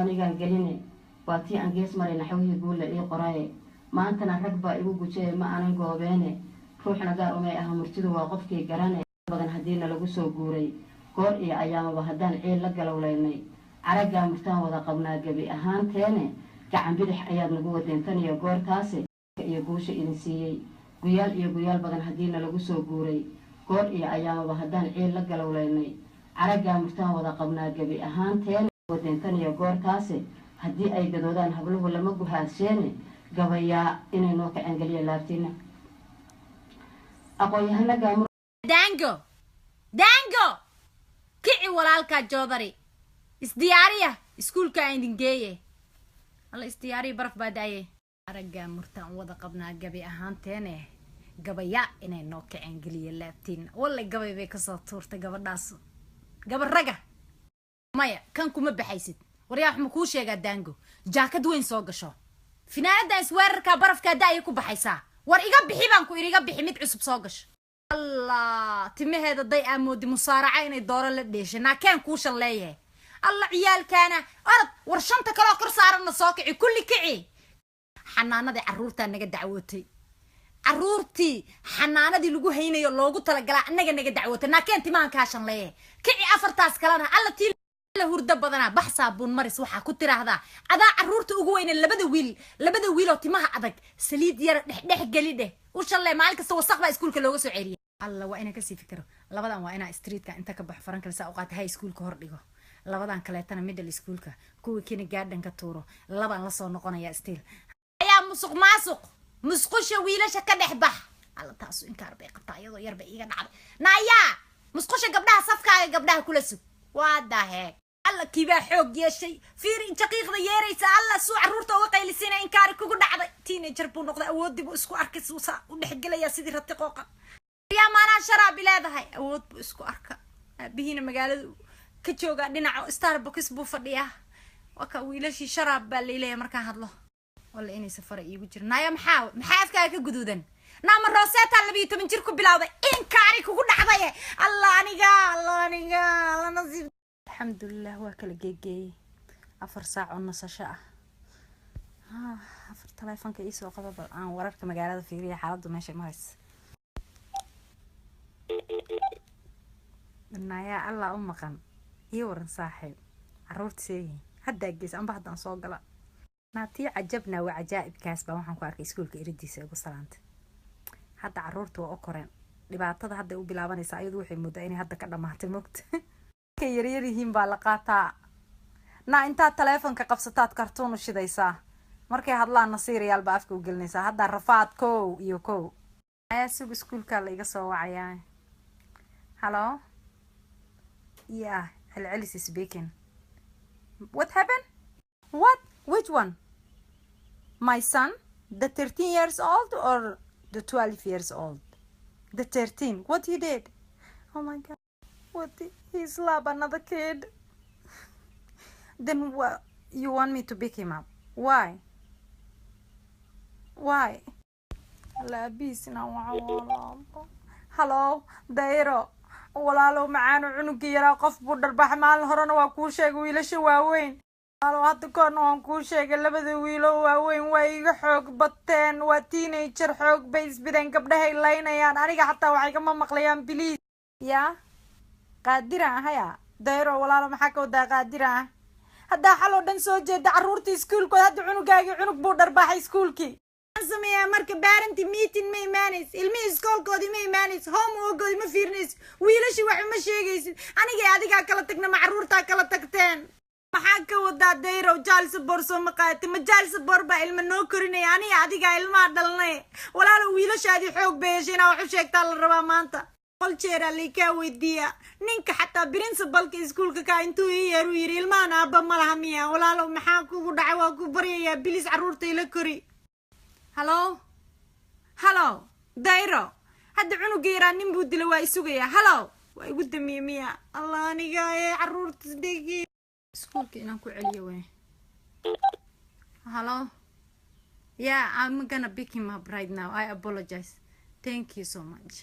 anigaan geline waa tii aan gees maray naxwihii guulla ii qoraye maantana rag baa igu gujee ma aanan goobeene ruuxna gaar umay aha murtidu waa qofkii garane badan haddiina lagu soo guuray goor iyo ayaamaba haddaan ciil la galowlaynay caraggaa murtaan wada qabnaa gebi ahaanteene gacan bidix ayaad nagu wadeen iyo goortaasi iyo guusha idin siiyey guyaal badan haddiina lagu soo guuray goor iyo ayaamaba haddaan ciil la galowlaynay caraggaa murtaan wada qabnaa gebi ahaanteene wadeen iyo goortaasi haddii ay gadoodaan habluhu lama guhaadsheene gabayaa inay noo kaceen geliya laabtiina aqoon-yahana gaamur dango kici walaalkaa joodari isdiyaariya iskuulka aan idin geeye alla isdiyaariya baraf baa daaye araggaa murtaan wada qabnaa gabi ahaanteene gabaya inay noo kaceen geliya laabtiina wallay gabay bay kasoo tuurtay gabadhaas gabarraga maya kan kuma baxaysid waryaa wax ma kuu sheegaa dango jaakad weyn soo gasho finaanadan isweerarkaa barafkaa da-ayay ku baxaysaa war iga bixi baan ku iri iga bixi mid cusub soo gasho allah timaheeda day aamoodi musaaraca inay dooro la dheeshay naakeen kuu shalleeyahay alla ciyaalkaana orod war shanta kaloo kor saaranna soo kici kulli kici xanaanadii carruurtaa naga dacwootay carruurtii xanaanadii lagu haynayo loogu talagalaa annaga naga dacwootay naakeen timahan kaa shalleeyahay kici afartaas kalena alla tii la hurda badana bax saabuun maris waxa ku tiraahdaa adaa carruurta ugu weyn labada wiil oo timaha adag saliid yar dhex gali dheh u shalay maalin kasta wasaq baa iskuulka looga soo ceeriyay alla waa inaan ka sii fikiro labadan waa inaan streetka inta ka bax faran kale saa u qaatay high schoolka hor dhigo labadan kaleetana middle schoolka kuwa kina garden ka tuuro laban la soo noqonaya still ayaa musuq musqusha wiilasha ka dhex bax alla taas inkaar bay qabtaa iyadoo yar bay iga dhacday naaya musqusha gabdhaha safkaaga gabdhaha kula sug waa daahee alla kibaa xoog yeeshay fiiri jaqiiqda yeeraysa alla suu carruurta uga qaylisina inkaari kugu dhacday teenager buu noqday awood dib isku arkay suusa u dhexgelaya sidii rati qooqan yaa maanaa sharaab leedahay awood buu isku arka aabihiina magaalada ka jooga dhinaca Starbucks buu fadhiyaa waka wiilashii sharaab baa leeyahay markaan hadlo walla inay safar iigu jirnaayo maxaa afkaaga ka guduudan naama Rosetta 12 jir ku bilawday inkaari kugu dhacday alla aniga la nasiib alxamdulillah waa kala geeyay 4 saac oo nasasho ah afar telefoonka ii soo qaba bal aan wararka magaalada fiiriyo xaaladdu meesha maraysa naya alla u maqan iyo waran saaxiib carruurtii hadda gees amba haddaan soo gala naatii cajabna waa cajaa'ibkaas baa waxaan ku arkay iskuulka iridiisa ugu salaantay hadda carruurtu waa u koreen dhibaatada hadda u bilaabanaysa ayadu waxay moodaa inay hadda ka dhamaatay mogta ka yaryar yihiin baa la qaataa na intaad telefoonka qabsataad kartuun u shidaysaa markay hadlaan nasiiriyaal baa afka u gelinaysaa hadda rafaad kow iyo kow ayaa sug iskuulka la iga soo wacayaa hello yeah Alice is speaking. What happened? What? Which one? My son? The 13 years old or the 12 years old? The 13. What he did? Oh my God. What? He slapped another kid. Then what? You want me to pick him up? Why? Why? Hello, Dairo. walaalo macaan cunuga yaraa qof buu dharbax maalin horena waa kuu sheegay wiilasha waaweyn walaalo hadda koorna waan kuu sheegay labada wiilo waaweyn waa iga xoog bateen waa teenager xoog bay isbideen gabdhahay laynayaan aniga xataa waxay kama maqlayaan biliis yaa qaadira ahaya dayro walaalo maxaa ka wadaa qaadira ah hadda xaloo dhan soo jeeda carruurta iskuulkood hadda cunugaagii cunug buu dharbaxay iskuulkii سميها مركب بارنتي ميتين ما يمانيس المي سكول كودي ما يمانيس هوم وقودي ما فيرنيس ويلاشي وحي ما شيغيس أنا قاعدة كلا تكنا معرورتا كلا تكتين محاكا ودا دايرو جالس بورسو مقايتي ما جالس بوربا علم النوكريني يعني قاعدة علم عدلني ولا لو ويلاش هادي حوق بيشينا وحوشيك تال الربا مانتا قل شيرا اللي كاوي ديا نينك حتى برنسبل كي سكول كا انتو ييرو يري المانا أبا ملهمية ولا لو محاكو ودعواكو بريا بليس عرورتي لكري هلو دايرو هاد عنق يران نين بود لو واي سوغيا هلو واي ود ميميا الله انيغا عرورت دغي سكولك inaan ku celiyo way hello yeah I'm gonna pick him up right now I apologize thank you so much